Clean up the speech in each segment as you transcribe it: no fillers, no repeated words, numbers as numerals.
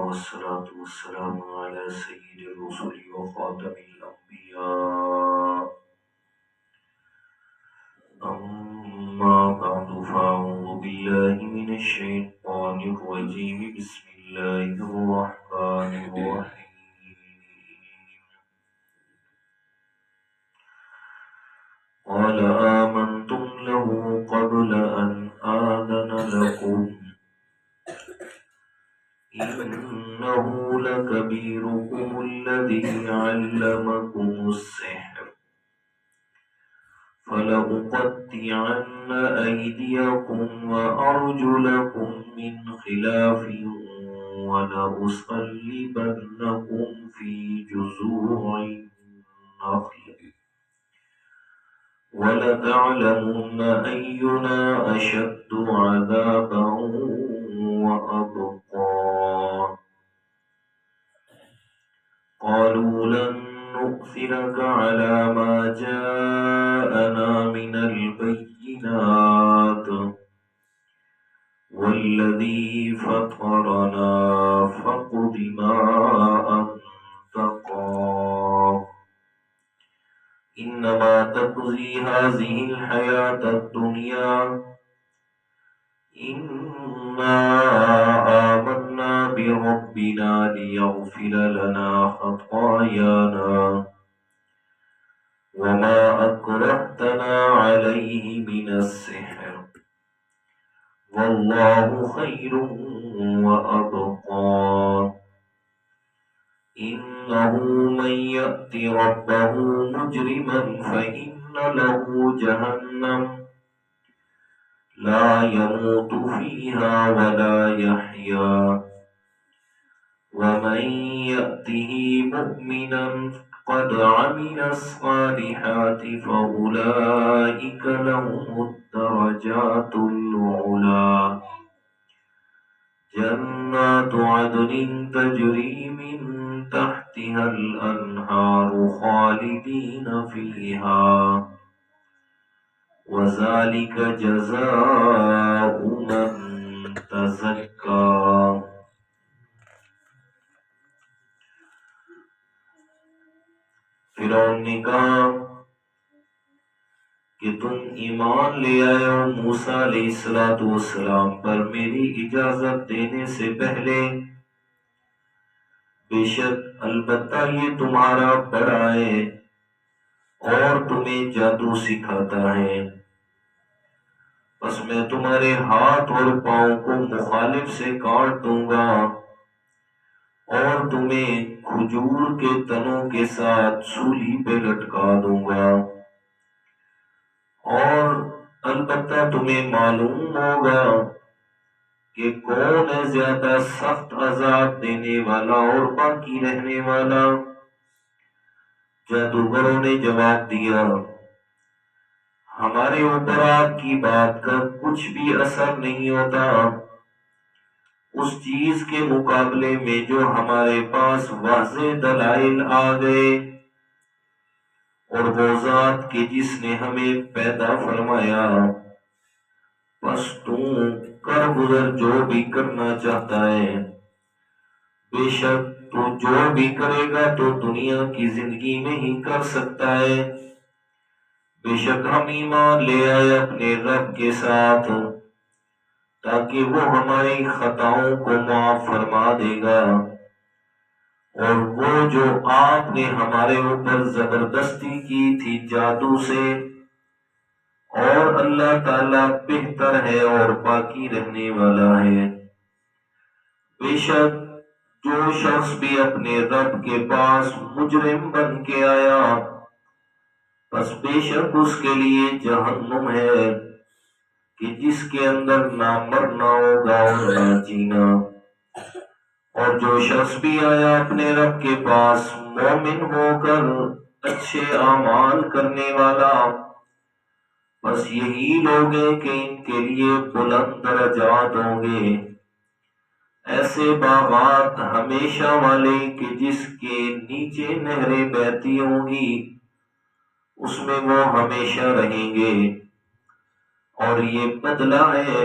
والصلاة والسلام على سيد الرسل وخاتم الأنبياء. أما بعد فأعوذ بالله من الشيطان الرجيم. بسم الله الرحمن الرحيم. قال آمنتم له قبل أن آذن لكم إنه لكبيركم الذي علمكم السحر فلأقطعن أيديكم وأرجلكم من خلاف ولأصلبنكم في جذوع النخل ولتعلمن أينا أشد عذابا وأبقى. قالوا لن نؤثرك على ما جاءنا من البينات والذي فطرنا فاقض ما أنت قاض إنما تقضي هذه الحياة الدنيا إنا آمنا بربنا ليغفر لنا خطايانا وما أكرهتنا عليه من السحر والله خير وأبقى. إنه من يأت ربه مجرما فإن له جهنم لا يموت فيها ولا يحيا ومن يأته مؤمنا قد عمل الصالحات فأولئك لهم الدرجات العلى جنات عدن تجري من تحتها الأنهار خالدين فيها وذلك جزاء من تزكى. فرعون نے کہا کہ تم ایمان لے آئے ہو موسیٰ علیہ السلام پر میری اجازت دینے سے پہلے، بے شک البتہ یہ تمہارا بڑا ہے اور تمہیں جادو سکھاتا ہے، بس میں تمہارے ہاتھ اور پاؤں کو مخالف سے کاٹ دوں گا اور تمہیں کھجور کے تنوں کے ساتھ سولی پہ لٹکا دوں گا، اور البتہ تمہیں معلوم ہوگا کہ کون ہے زیادہ سخت عذاب دینے والا اور باقی رہنے والا۔ جادوگروں نے جواب دیا، ہمارے اوپر آپ کی بات کا کچھ بھی اثر نہیں ہوتا اس چیز کے مقابلے میں جو ہمارے پاس واضح دلائل آ گئے، اور وہ ذات کے جس نے ہمیں پیدا فرمایا، بس تو کر گزر جو بھی کرنا چاہتا ہے، بے شک تو جو بھی کرے گا تو دنیا کی زندگی میں ہی کر سکتا ہے، بے شک ہم ایمان لے آئے اپنے رب کے ساتھ تاکہ وہ ہماری خطاؤں کو معاف فرما دے گا، اور وہ جو آپ نے ہمارے اوپر زبردستی کی تھی جادو سے، اور اللہ تعالیٰ بہتر ہے اور باقی رہنے والا ہے۔ بے شک جو شخص بھی اپنے رب کے پاس مجرم بن کے آیا، بس بے شک اس کے لیے جہنم ہے کہ جس کے اندر نہ مرنا ہوگا اور نہ جینا، اور جو شخص بھی آیا اپنے رب کے پاس مومن ہو کر اچھے اعمال کرنے والا، بس یہی لوگ ہیں کہ ان کے لیے بلند درجات ہوں گے، ایسے باغات ہمیشہ والے کہ جس کے نیچے نہریں بہتی ہوں گی، اس میں وہ ہمیشہ رہیں گے، اور یہ بدلہ ہے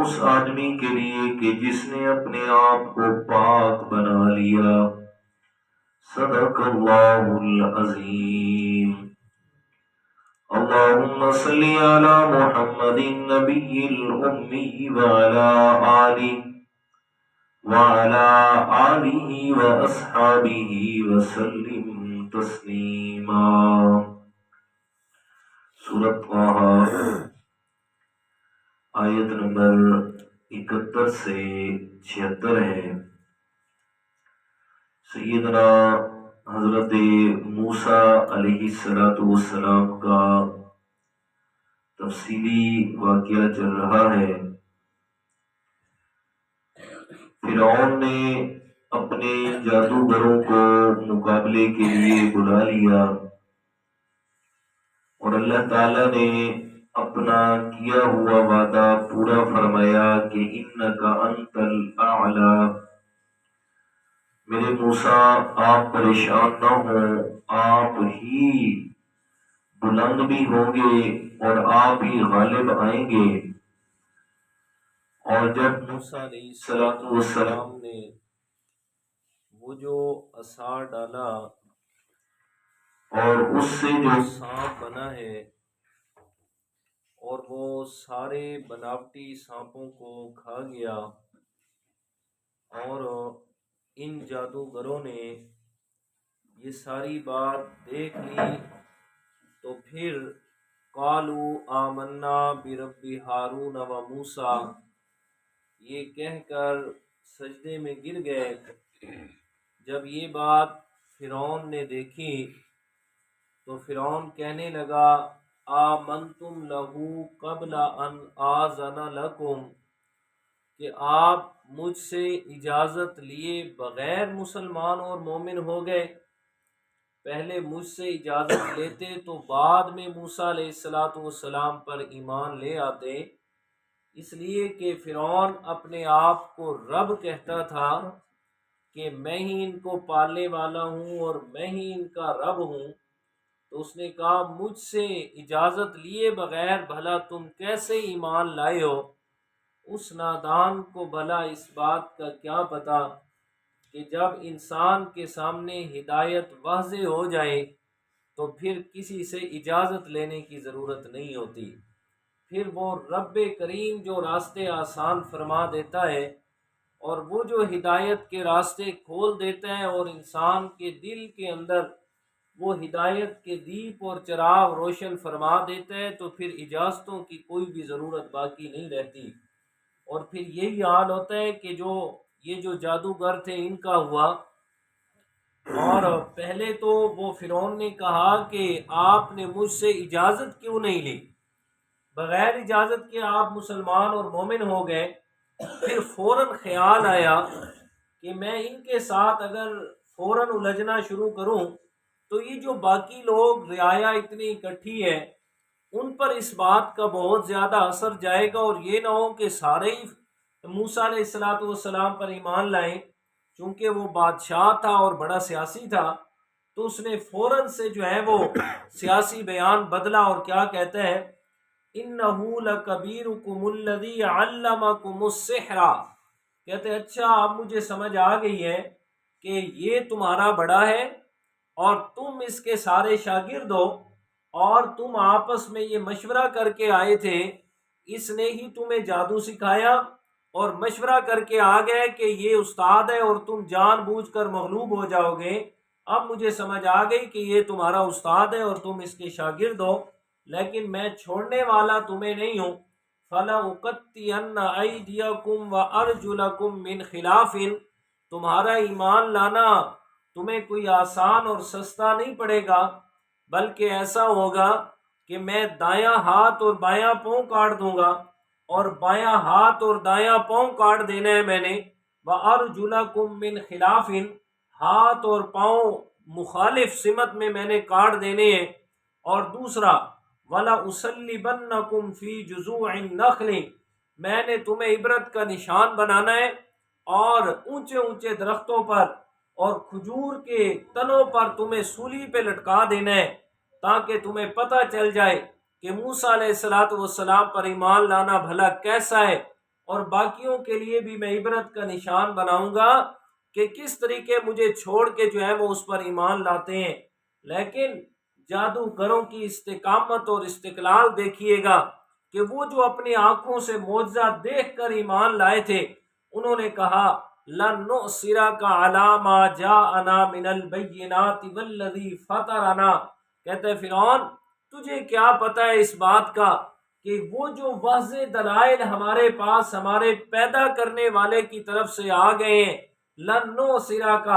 اس آدمی کے لیے کہ جس نے اپنے آپ کو پاک بنا لیا۔ صدق اللہ العظیم۔ اللهم صل على محمد النبي الأمي وعلى آله وأصحابه وسلم تسلیما۔ سورۃ طٰہٰ آیت نمبر 71 سے 76 ہے۔ سیدنا حضرت موسیٰ علیہ السلام کا تفصیلی واقعہ چل رہا ہے۔ فرعون نے اپنے جادوگروں کو مقابلے کے لیے بلا لیا اور اللہ تعالیٰ نے اپنا کیا ہوا وعدہ پورا فرمایا کہ انک انت الاعلی۔ میرے موسیٰ آپ پریشان نہ ہوں، آپ ہی بلند بھی ہوں گے اور آپ ہی غالب آئیں گے۔ اور جب موسیٰ علیہ السلام نے وہ جو عصا ڈالا اور اس سے جو سانپ بنا ہے اور وہ سارے بناوٹی سانپوں کو کھا گیا، اور ان جادوگروں نے یہ ساری بات دیکھ لی، تو پھر قالوا آمنا برب ہارون و موسیٰ، یہ کہہ کر سجدے میں گر گئے۔ جب یہ بات فرعون نے دیکھی تو فرعون کہنے لگا آمنتم لہو قبل ان آذن لکم، کہ آپ مجھ سے اجازت لیے بغیر مسلمان اور مومن ہو گئے۔ پہلے مجھ سے اجازت لیتے تو بعد میں موسیٰ علیہ السلام پر ایمان لے آتے، اس لیے کہ فرعون اپنے آپ کو رب کہتا تھا کہ میں ہی ان کو پالنے والا ہوں اور میں ہی ان کا رب ہوں۔ تو اس نے کہا مجھ سے اجازت لیے بغیر بھلا تم کیسے ایمان لائے ہو؟ اس نادان کو بھلا اس بات کا کیا پتا کہ جب انسان کے سامنے ہدایت واضح ہو جائے تو پھر کسی سے اجازت لینے کی ضرورت نہیں ہوتی، پھر وہ رب کریم جو راستے آسان فرما دیتا ہے اور وہ جو ہدایت کے راستے کھول دیتا ہے اور انسان کے دل کے اندر وہ ہدایت کے دیپ اور چراغ روشن فرما دیتا ہے، تو پھر اجازتوں کی کوئی بھی ضرورت باقی نہیں رہتی۔ اور پھر یہی حال ہوتا ہے کہ یہ جو جادوگر تھے ان کا ہوا، اور پہلے تو وہ فرعون نے کہا کہ آپ نے مجھ سے اجازت کیوں نہیں لی، بغیر اجازت کے آپ مسلمان اور مومن ہو گئے۔ پھر فوراً خیال آیا کہ میں ان کے ساتھ اگر فوراً الجھنا شروع کروں تو یہ جو باقی لوگ رعایا اتنی اکٹھی ہے ان پر اس بات کا بہت زیادہ اثر جائے گا، اور یہ نہ ہو کہ سارے ہی موسیٰ علیہ السلام پر ایمان لائیں۔ چونکہ وہ بادشاہ تھا اور بڑا سیاسی تھا تو اس نے فوراً سے جو ہے وہ سیاسی بیان بدلا اور کیا کہتا ہے اِنَّهُ لَكَبِيرُكُمُ الَّذِي عَلَّمَكُمُ السِّحْرَ، کہتے اچھا اب مجھے سمجھ آ گئی ہے کہ یہ تمہارا بڑا ہے اور تم اس کے سارے شاگرد ہو، اور تم آپس میں یہ مشورہ کر کے آئے تھے، اس نے ہی تمہیں جادو سکھایا اور مشورہ کر کے آ گئے کہ یہ استاد ہے اور تم جان بوجھ کر مغلوب ہو جاؤ گے۔ اب مجھے سمجھ آ گئی کہ یہ تمہارا استاد ہے اور تم اس کے شاگرد ہو، لیکن میں چھوڑنے والا تمہیں نہیں ہوں۔ فَلَأُقَطِّعَنَّ أَيْدِيَكُمْ وَأَرْجُلَكُمْ مِنْ خِلَافٍ، تمہارا ایمان لانا تمہیں کوئی آسان اور سستا نہیں پڑے گا، بلکہ ایسا ہوگا کہ میں دایاں ہاتھ اور بایاں پاؤں کاٹ دوں گا، اور بایاں ہاتھ اور دایاں پاؤں کاٹ دینا ہے میں نے۔ وَأَرْجُلَكُمْ مِنْ خِلَافٍ، ہاتھ اور پاؤں مخالف سمت میں نے کاٹ دینے ہیں۔ اور دوسرا وَلَأُصَلِّبَنَّكُمْ فِي جُذُوعِ النَّخْلِ، میں نے تمہیں عبرت کا نشان بنانا ہے اور اونچے اونچے درختوں پر اور کھجور کے تنوں پر تمہیں سولی پہ لٹکا دینا ہے، تاکہ تمہیں پتہ چل جائے کہ موسیٰ علیہ السلام پر ایمان لانا بھلا کیسا ہے، اور باقیوں کے لیے بھی میں عبرت کا نشان بناؤں گا۔ کہ کس طریقے مجھے چھوڑ کے جو ہے وہ اس پر ایمان لاتے ہیں۔ لیکن جادوگروں کی استقامت اور استقلال دیکھیے گا کہ وہ جو اپنی آنکھوں سے معجزہ دیکھ کر ایمان لائے تھے، انہوں نے کہا لن نؤثرک علی ما جاءنا من البینات والذی فطرنا۔ کہتے فرعون تجھے کیا پتہ ہے اس بات کا کہ وہ جو واضح دلائل ہمارے پاس ہمارے پیدا کرنے والے کی طرف سے آ گئے ہیں، لن نؤثرک،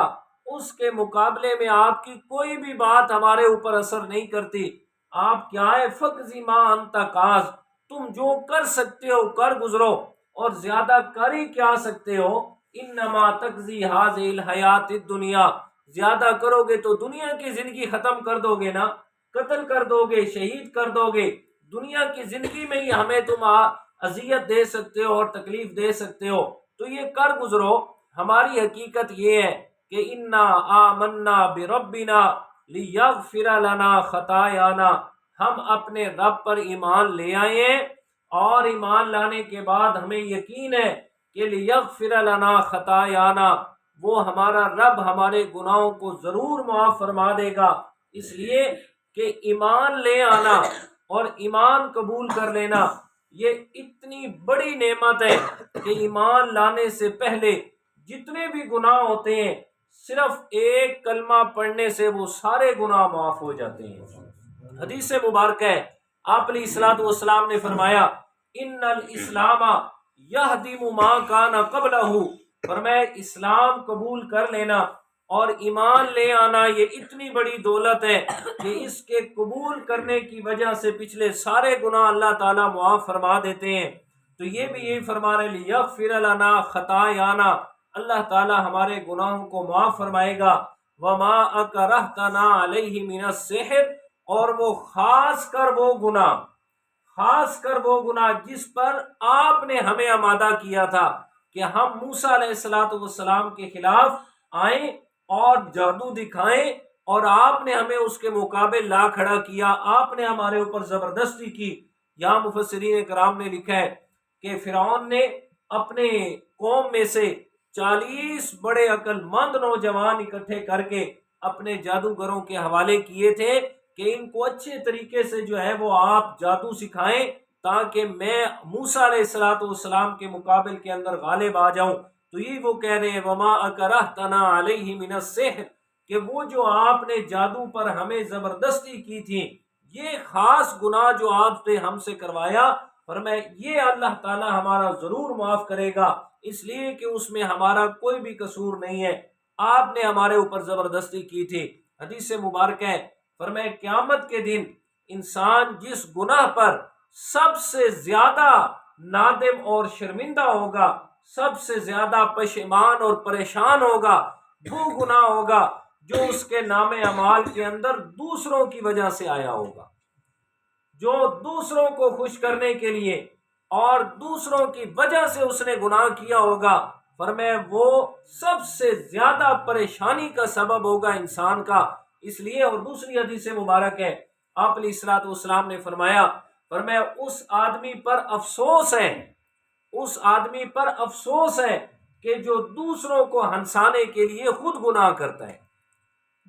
اس کے مقابلے میں آپ کی کوئی بھی بات ہمارے اوپر اثر نہیں کرتی۔ آپ کیا ہے فقضی ما انت قاض، تم جو کر سکتے ہو کر گزرو، اور زیادہ کر ہی کیا سکتے ہو۔ انما تقضی هذه الحیات الدنیا، زیادہ کرو گے تو دنیا کی زندگی ختم کر دو گے نا، قتل کر دو گے، شہید کر دو گے۔ دنیا کی زندگی میں ہی ہمیں تم اذیت دے سکتے ہو اور تکلیف دے سکتے ہو، تو یہ کر گزرو۔ ہماری حقیقت یہ ہے کہ انا آمنا بربنا لیغفر لنا خطایانا، ہم اپنے رب پر ایمان لے آئے ہیں، اور ایمان لانے کے بعد ہمیں یقین ہے کہ لیغفر لنا خطایانا، وہ ہمارا رب ہمارے گناہوں کو ضرور معاف فرما دے گا۔ اس لیے کہ ایمان لے آنا اور ایمان قبول کر لینا یہ اتنی بڑی نعمت ہے کہ ایمان لانے سے پہلے جتنے بھی گناہ ہوتے ہیں صرف ایک کلمہ پڑھنے سے وہ سارے گناہ معاف ہو جاتے ہیں۔ حدیث مبارکہ ہے، آپ علیہ الصلوۃ والسلام نے فرمایا ان الاسلام یہدم ما کان قبلہ، فرمایا اسلام قبول کر لینا اور ایمان لے آنا یہ اتنی بڑی دولت ہے کہ اس کے قبول کرنے کی وجہ سے پچھلے سارے گناہ اللہ تعالیٰ معاف فرما دیتے ہیں۔ تو یہ بھی یہی فرما رہے لیغفر لنا خطایانا، اللہ تعالیٰ ہمارے گناہوں کو معاف فرمائے گا۔ وما اکرہتنا علیہ من السحر، اور وہ خاص کر وہ گناہ جس پر آپ نے ہمیں آمادہ کیا تھا کہ ہم موسیٰ علیہ السلام کے خلاف آئیں اور جادو دکھائیں، اور آپ نے ہمیں اس کے مقابل لا کھڑا کیا، آپ نے ہمارے اوپر زبردستی کی۔ یہاں مفسرین کرام نے لکھا ہے کہ فرعون نے اپنے قوم میں سے 40 بڑے عقل مند نوجوان اکٹھے کر کے اپنے جادوگروں کے حوالے کیے تھے کہ ان کو اچھے طریقے سے جو ہے وہ آپ جادو سکھائیں تاکہ میں موسیٰ علیہ السلام کے مقابل کے اندر غالب آ جاؤں۔ تو یہ وہ کہہ رہے ہیں وما اکرہتنا علیہ من السحر، کہ وہ جو آپ نے جادو پر ہمیں زبردستی کی تھی، یہ خاص گناہ جو آپ نے ہم سے کروایا، فرمایا یہ اللہ تعالی ہمارا ضرور معاف کرے گا، اس لیے کہ اس میں ہمارا کوئی بھی قصور نہیں ہے، آپ نے ہمارے اوپر زبردستی کی تھی۔ حدیث مبارکہ ہے، فرمایا قیامت کے دن انسان جس گناہ پر سب سے زیادہ نادم اور شرمندہ ہوگا، سب سے زیادہ پشیمان اور پریشان ہوگا، وہ گناہ ہوگا جو اس کے نام اعمال کے اندر دوسروں کی وجہ سے آیا ہوگا، جو دوسروں کو خوش کرنے کے لیے اور دوسروں کی وجہ سے اس نے گناہ کیا ہوگا، فرمایا وہ سب سے زیادہ پریشانی کا سبب ہوگا انسان کا۔ اس لیے، اور دوسری حدیث مبارک ہے، آپ علیہ الصلوۃ والسلام نے فرمایا اس آدمی پر افسوس ہے کہ جو دوسروں کو ہنسانے کے لیے خود گناہ کرتا ہے،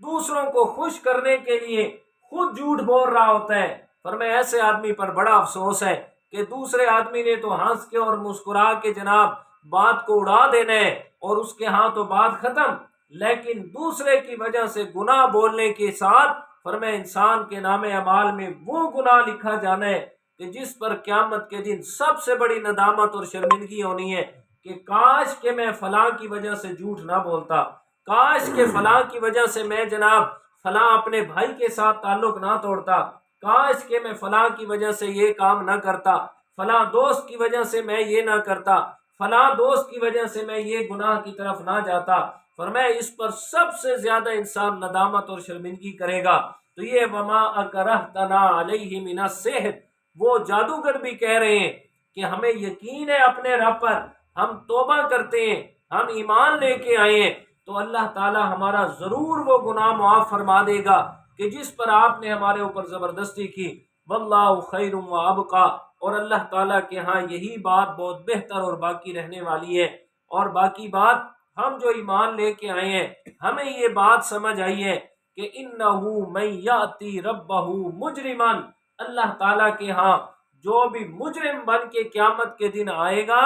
دوسروں کو خوش کرنے کے لیے خود جھوٹ بول رہا ہوتا ہے، فرمایا ایسے آدمی پر بڑا افسوس ہے کہ دوسرے آدمی نے تو ہنس کے اور مسکرا کے جناب بات کو اڑا دینا ہے اور اس کے ہاں تو بات ختم، لیکن دوسرے کی وجہ سے گناہ بولنے کے ساتھ فرمایا انسان کے نام اعمال میں وہ گناہ لکھا جانا ہے کہ جس پر قیامت کے دن سب سے بڑی ندامت اور شرمندگی ہونی ہے کہ کاش کہ میں فلاں کی وجہ سے جھوٹ نہ بولتا، کاش کہ فلاں کی وجہ سے میں جناب فلاں اپنے بھائی کے ساتھ تعلق نہ توڑتا، کاش کہ میں فلاں کی وجہ سے یہ کام نہ کرتا، فلاں دوست کی وجہ سے میں یہ نہ کرتا، فلاں دوست کی وجہ سے میں یہ گناہ کی طرف نہ جاتا۔ فرمایا اس پر سب سے زیادہ انسان ندامت اور شرمندگی کرے گا۔ تو یہ وما اکرہتنا علیہ من السحر، وہ جادوگر بھی کہہ رہے ہیں کہ ہمیں یقین ہے اپنے رب پر، ہم توبہ کرتے ہیں، ہم ایمان لے کے آئے ہیں، تو اللہ تعالی ہمارا ضرور وہ گناہ معاف فرما دے گا کہ جس پر آپ نے ہمارے اوپر زبردستی کی۔ واللہ خیر و ابقا، اور اللہ تعالیٰ کے ہاں یہی بات بہت بہتر اور باقی رہنے والی ہے۔ اور باقی بات ہم جو ایمان لے کے آئے ہیں ہمیں یہ بات سمجھ آئی ہے کہ انہ من یاتی ربہ مجرما، اللہ تعالیٰ کے ہاں جو بھی مجرم بن کے قیامت کے دن آئے گا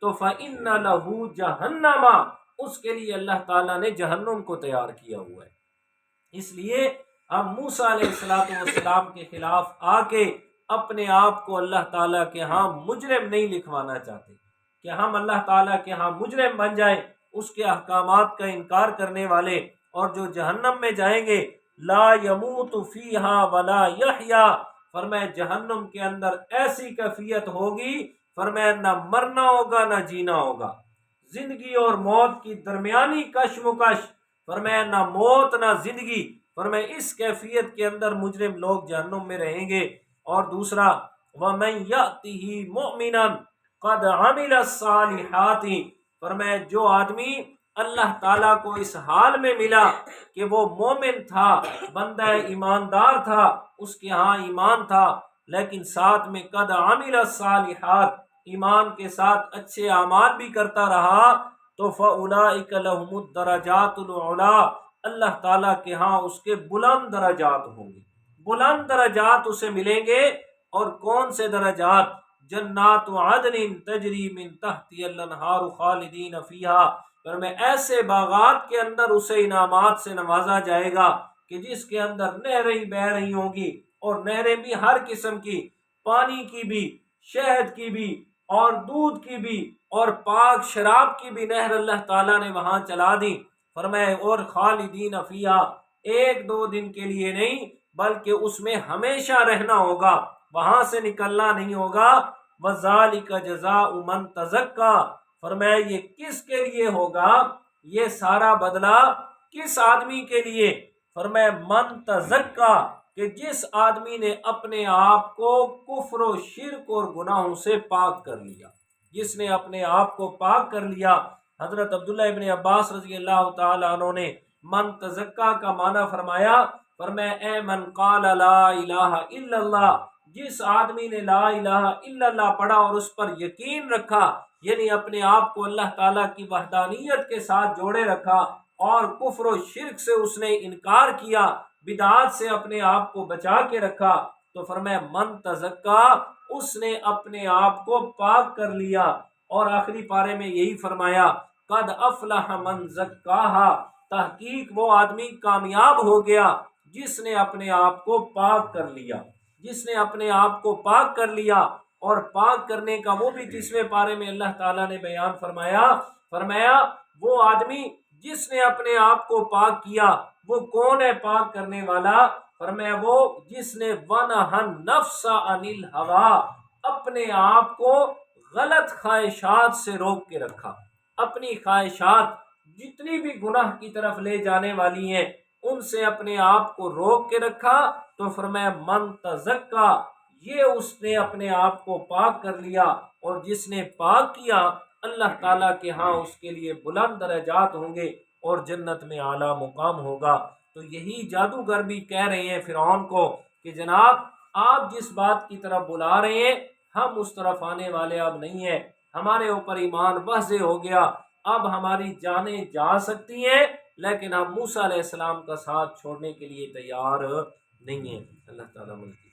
تو فإن لہ جہنم، اس کے لیے اللہ تعالیٰ نے جہنم کو تیار کیا ہوا ہے۔ اس لیے ہم موسیٰ علیہ السلام کے خلاف آ کے اپنے آپ کو اللہ تعالیٰ کے ہاں مجرم نہیں لکھوانا چاہتے کہ ہم اللہ تعالیٰ کے ہاں مجرم بن جائیں، اس کے احکامات کا انکار کرنے والے، اور جو جہنم میں جائیں گے لا یموت فیہا ولا یحیا، فرمایا جہنم کے اندر ایسی کیفیت ہوگی، فرمایا نہ مرنا ہوگا نہ جینا ہوگا، زندگی اور موت کی درمیانی کشمکش، فرمایا نہ موت نہ زندگی، فرمایا اس کیفیت کے اندر مجرم لوگ جہنم میں رہیں گے۔ اور دوسرا وَمَن يَأْتِهِ مُؤْمِنًا قَدْ عَمِلَ الصَّالِحَاتِ، فرمایا جو آدمی اللہ تعالیٰ کو اس حال میں ملا کہ وہ مومن تھا، بندہ ایماندار تھا، اس کے ہاں ایمان تھا، لیکن ساتھ میں قد عمل الصالحات، ایمان کے ساتھ اچھے اعمال بھی کرتا رہا، تو فاولئک لهم الدرجات العلی، اللہ تعالیٰ کے ہاں اس کے بلند درجات ہوں گے، بلند درجات اسے ملیں گے۔ اور کون سے درجات؟ جنات عدن تجری من تحتی الانہار خالدین فیہا، میں ایسے باغات کے اندر اسے انعامات سے نوازا جائے گا کہ جس کے اندر نہریں بہہ رہی ہوں گی، اور نہریں بھی ہر قسم کی، پانی کی بھی، شہد کی بھی، اور دودھ کی بھی، اور پاک شراب کی بھی نہر اللہ تعالیٰ نے وہاں چلا دی، فرمائے اور خالدین فیہا، ایک دو دن کے لیے نہیں بلکہ اس میں ہمیشہ رہنا ہوگا، وہاں سے نکلنا نہیں ہوگا۔ وَذَلِكَ جَزَاءُ مَن تَزَكَّىٰ، فرمایا یہ کس کے لیے ہوگا؟ یہ سارا بدلہ کس آدمی کے لیے؟ فرمایا من تزکا، کہ جس آدمی نے اپنے آپ کو کفر و شرک اور گناہوں سے پاک کر لیا، جس نے اپنے آپ کو پاک کر لیا۔ حضرت عبداللہ ابن عباس رضی اللہ تعالیٰ عنہ نے من تزکا کا معنی فرمایا اے من قال لا الہ الا اللہ، جس آدمی نے لا الہ الا اللہ پڑھا اور اس پر یقین رکھا، یعنی اپنے آپ کو اللہ تعالیٰ کی وحدانیت کے ساتھ جوڑے رکھا، اور کفر و شرک سے اس نے انکار کیا، بدعات سے اپنے آپ کو بچا کے رکھا، تو فرمایا من تزکا، اس نے اپنے آپ کو پاک کر لیا۔ اور آخری پارے میں یہی فرمایا قد افلح من زکاہا، تحقیق وہ آدمی کامیاب ہو گیا جس نے اپنے آپ کو پاک کر لیا، جس نے اپنے آپ کو پاک کر لیا۔ اور پاک کرنے کا وہ بھی 30ویں پارے میں اللہ تعالیٰ نے بیان فرمایا وہ آدمی جس نے اپنے آپ کو پاک کیا، وہ کون ہے پاک کرنے والا؟ فرمایا وہ جس نے وَنَهَا النَّفْسَ عَنِ الْهَوَىٰ، اپنے آپ کو غلط خواہشات سے روک کے رکھا، اپنی خواہشات جتنی بھی گناہ کی طرف لے جانے والی ہیں ان سے اپنے آپ کو روک کے رکھا، تو فرمایا من تزکا، یہ اس نے اپنے آپ کو پاک کر لیا۔ اور جس نے پاک کیا اللہ تعالیٰ کے ہاں اس کے لیے بلند درجات ہوں گے اور جنت میں اعلیٰ مقام ہوگا۔ تو یہی جادوگر بھی کہہ رہے ہیں فرعون کو کہ جناب آپ جس بات کی طرف بلا رہے ہیں ہم اس طرف آنے والے اب نہیں ہیں، ہمارے اوپر ایمان واضح ہو گیا، اب ہماری جانیں جا سکتی ہیں، لیکن ہم موسیٰ علیہ السلام کا ساتھ چھوڑنے کے لیے تیار نہیں ہیں۔ اللہ تعالیٰ ملک